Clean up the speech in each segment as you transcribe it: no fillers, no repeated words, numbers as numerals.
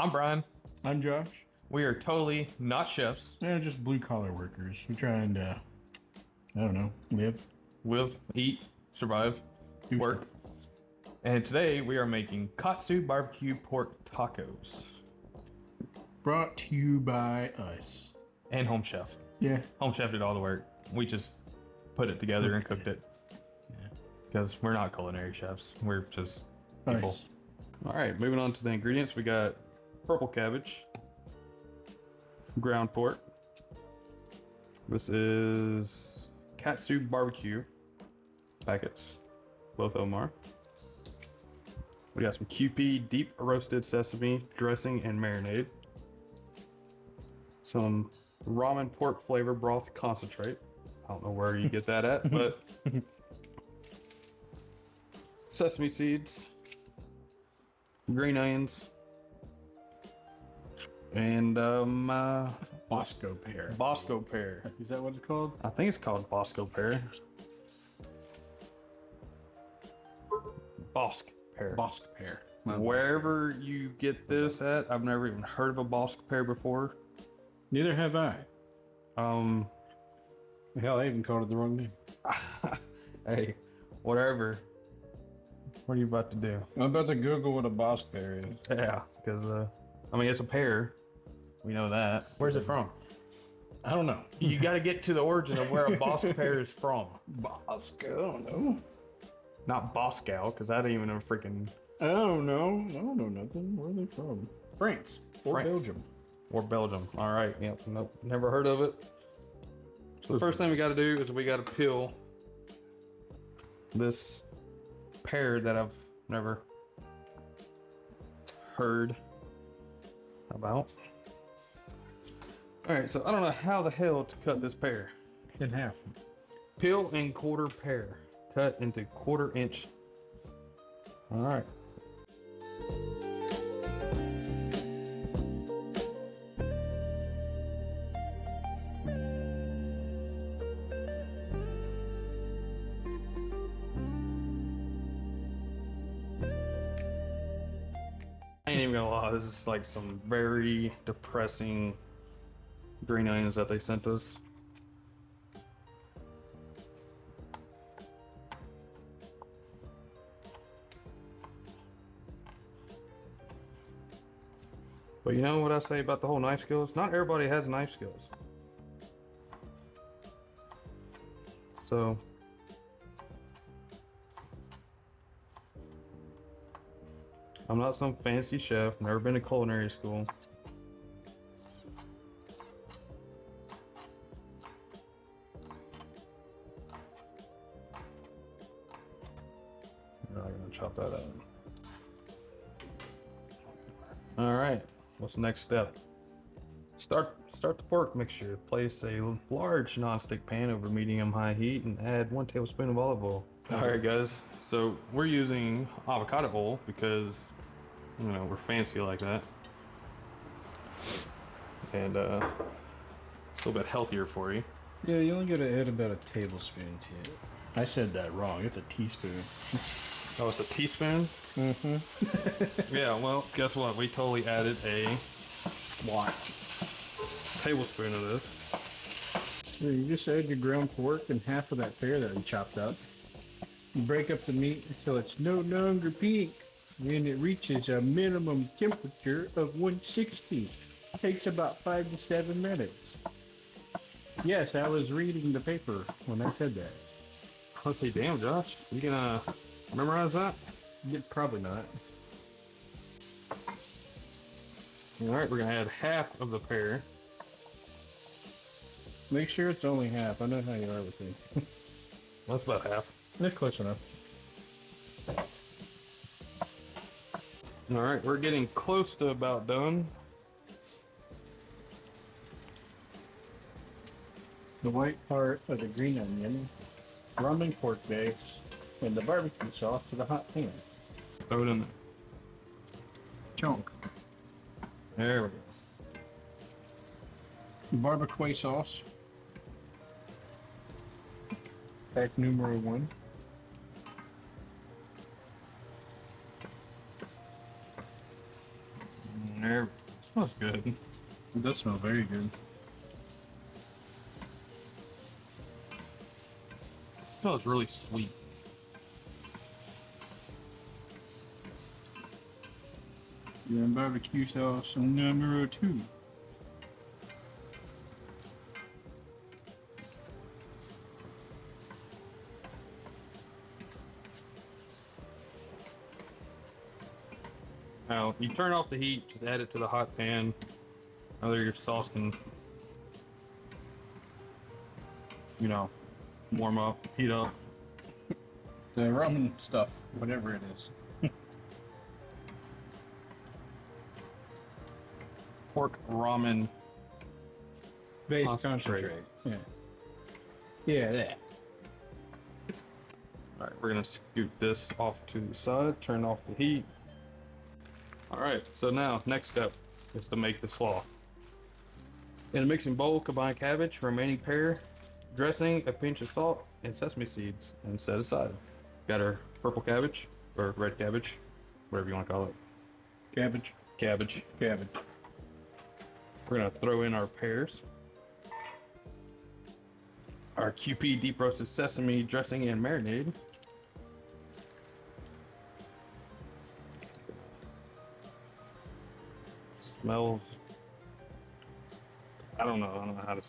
I'm Brian. I'm Josh. We are totally not chefs. They're just blue collar workers. We're trying to, I don't know, live, Eat, survive, do work. stuff. And today we are making Katsu BBQ Pork Tacos. Brought to you by us. And homechef. Yeah. Homechef did all the work. We just put it together and cooked it. Yeah. Because we're not culinary chefs. We're just people. Us. All right, moving on to the ingredients. We got purple cabbage, ground pork. This is Katsu BBQ packets. Both of them are. We got some QP deep roasted sesame dressing and marinade. Some ramen pork flavor broth concentrate. I don't know where you get that at, but sesame seeds, green onions, and Bosc Pear. Bosc Pear. Is that what it's called? I think it's called Bosc Pear. Bosc Pear. Bosc Pear. Wherever you get this at, I've never even heard of a Bosc Pear before. Neither have I. Um, Hell, I even called it the wrong name. hey, whatever. What are you about to do? I'm about to Google what a Bosc Pear is. Yeah, because I mean it's a pear. We know that. Where's it from? I don't know. You got to get to the origin of where a Bosc Pear is from. Bosc, I don't know. Not Boscow, because that ain't even a freaking. I don't know. I don't know nothing. Where are they from? France. Or France. Belgium. Or Belgium. All right. Yep. Nope. Never heard of it. So the first thing we got to do is we got to peel this pear that I've never heard about. All right. So I don't know how the hell to cut this pear. In half. Peel and quarter pear. Cut into 1/4 inch. All right. I ain't even gonna lie, this is like some very depressing green onions that they sent us. But you know what I say about the whole knife skills? Not everybody has knife skills. So I'm not some fancy chef, never been to culinary school. I'm not gonna chop that up. All right, what's the next step? Start the pork mixture. Place a large non-stick pan over medium-high heat and add 1 tablespoon of olive oil. All right, guys. So we're using avocado oil because, you know, we're fancy like that, and a little bit healthier for you. Yeah, you only gotta add about a tablespoon to it. I said that wrong. It's a teaspoon. Oh, it's a teaspoon? Mm-hmm. Yeah, well, guess what? We totally added a tablespoon of this. So you just add your ground pork and half of that pear that we chopped up. You break up the meat until it's no longer pink. When it reaches a minimum temperature of 160. Takes about 5 to 7 minutes. Yes, I was reading the paper when I said that. Let's see, damn, Josh. You gonna memorize that? Yeah, probably not. All right, we're gonna add half of the pear. Make sure it's only half. I know how you are with me. That's about half. That's close enough. All right, we're getting close to about done. The white part of the green onion, ramen pork base, and the barbecue sauce to the hot pan. Throw it in there. Chunk. There we go. Barbecue sauce. Pack numero 1. There, smells good. It does smell very good. It smells really sweet. Yeah, barbecue sauce number 2. Now, you turn off the heat, just add it to the hot pan. Either your sauce can, you know, warm up, heat up. The ramen stuff, whatever it is. Pork ramen. Base Concentrate. concentrate. Yeah. Yeah, that. All right, we're gonna scoot this off to the side, turn off the heat. All right, so now next step is to make the slaw. In a mixing bowl, combine cabbage, remaining pear, dressing, a pinch of salt, and sesame seeds, and set aside. Got our purple cabbage, or red cabbage, whatever you want to call it. Cabbage. Cabbage. Cabbage. We're gonna throw in our pears, our QP deep roasted sesame dressing and marinade, smells. I don't know how to.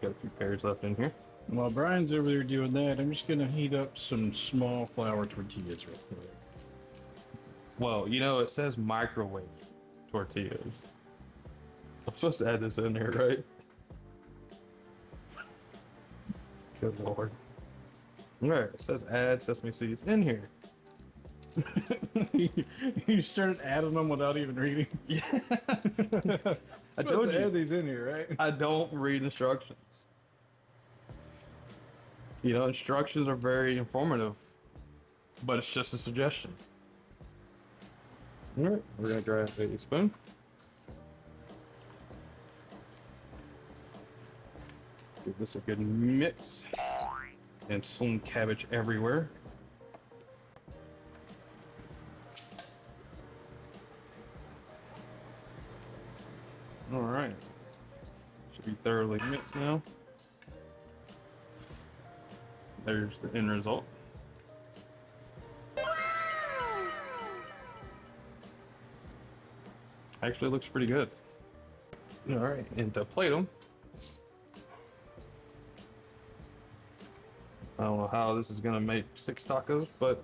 Got a few pears left in here. While Brian's over there doing that, I'm just gonna heat up some small flour tortillas real quick. Well, you know, it says microwave tortillas. I'm supposed to add this in there, right? Good lord. Alright, it says add sesame seeds in here. You started adding them without even reading. Yeah. I told you. add these in here, right? I don't read instructions. You know, instructions are very informative, but it's just a suggestion. Alright, we're gonna grab a spoon. Give this a good mix. And some cabbage everywhere. Alright. Should be thoroughly mixed now. There's the end result. Actually looks pretty good. Alright, and to plate them, I don't know how this is gonna make 6 tacos, but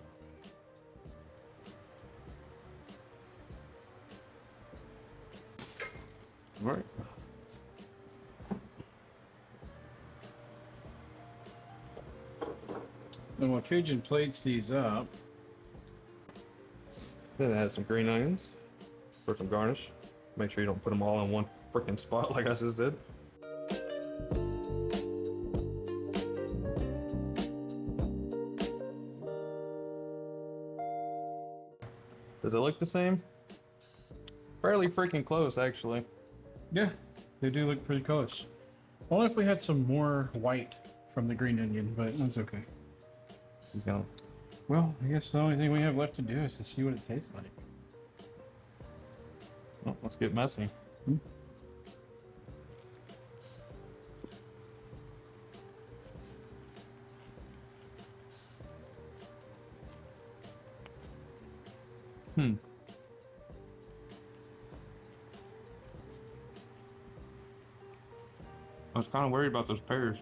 all right. And while Cajun plates these up, Then add some green onions for some garnish. Make sure you don't put them all in one freaking spot like I just did. Does it look the same? Fairly freaking close, actually. yeah, they do look pretty close. Only if we had some more white from the green onion, but that's okay. He's gonna. Well, I guess the only thing we have left to do is to see what it tastes like. Well, let's get messy. I was kind of worried about those pears.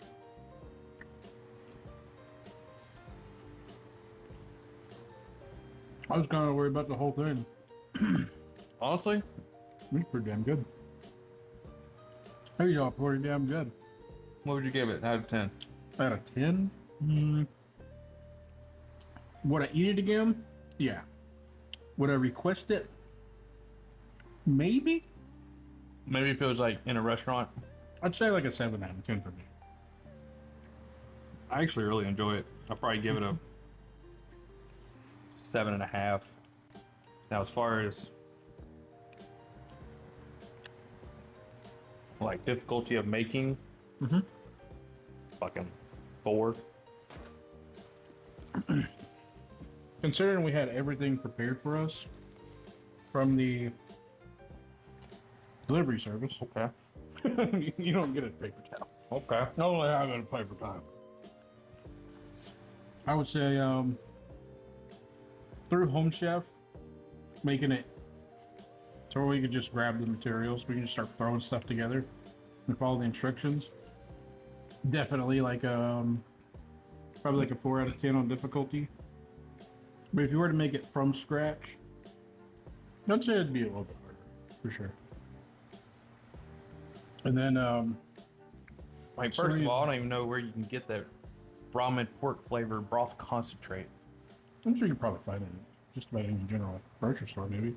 I was kind of worried about the whole thing. Honestly, It's pretty damn good. These are pretty damn good. what would you give it out of 10? Out of 10? Would I eat it again? Yeah. Would I request it? Maybe? Maybe if it was like in a restaurant. I'd say like a 7 out of 10 for me. I actually really enjoy it. I'll probably give it a 7.5. Now, as far as like difficulty of making, fucking 4. Considering we had everything prepared for us from the delivery service, Okay. you don't get a paper towel. Okay. Only I got a paper towel. I would say through Home Chef, making it so we could just grab the materials, we can just start throwing stuff together and follow the instructions. Definitely like probably like a 4 out of 10 on difficulty. But if you were to make it from scratch, I'd say it'd be a little bit harder for sure. And then Like, first of all, I don't even know where you can get that ramen pork flavor broth concentrate. I'm sure you can probably find it just about any general grocery store, maybe.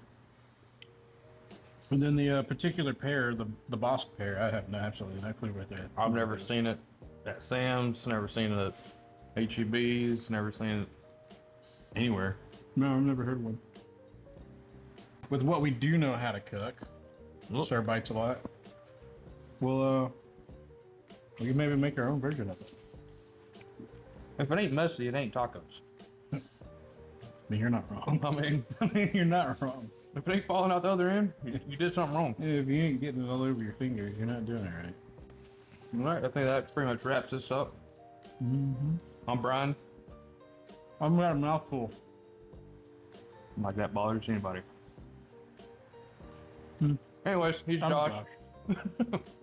And then the particular pear, the Bosc Pear, I have absolutely no clue what that. I've never seen it at Sam's, never seen it at HEB's, never seen it anywhere. No, I've never heard one. With what we do know how to cook, Sir Bites a lot. Well, we can maybe make our own version of it. If it ain't messy, it ain't tacos. I mean, you're not wrong. I mean, You're not wrong. if it ain't falling out the other end, you did something wrong. Yeah, if you ain't getting it all over your fingers, you're not doing it right. All right, I think that pretty much wraps this up. Mm-hmm. I'm Brian. I've got a mouthful. Like that bothers anybody. Hmm. Anyways, he's I'm Josh.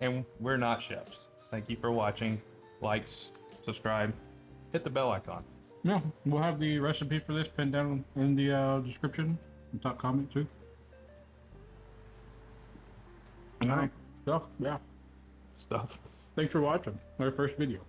And we're not chefs. Thank you for watching. Likes, subscribe, hit the bell icon. Yeah, we'll have the recipe for this pinned down in the description and top comment too. All right, stuff. Yeah. Stuff. Thanks for watching our first video.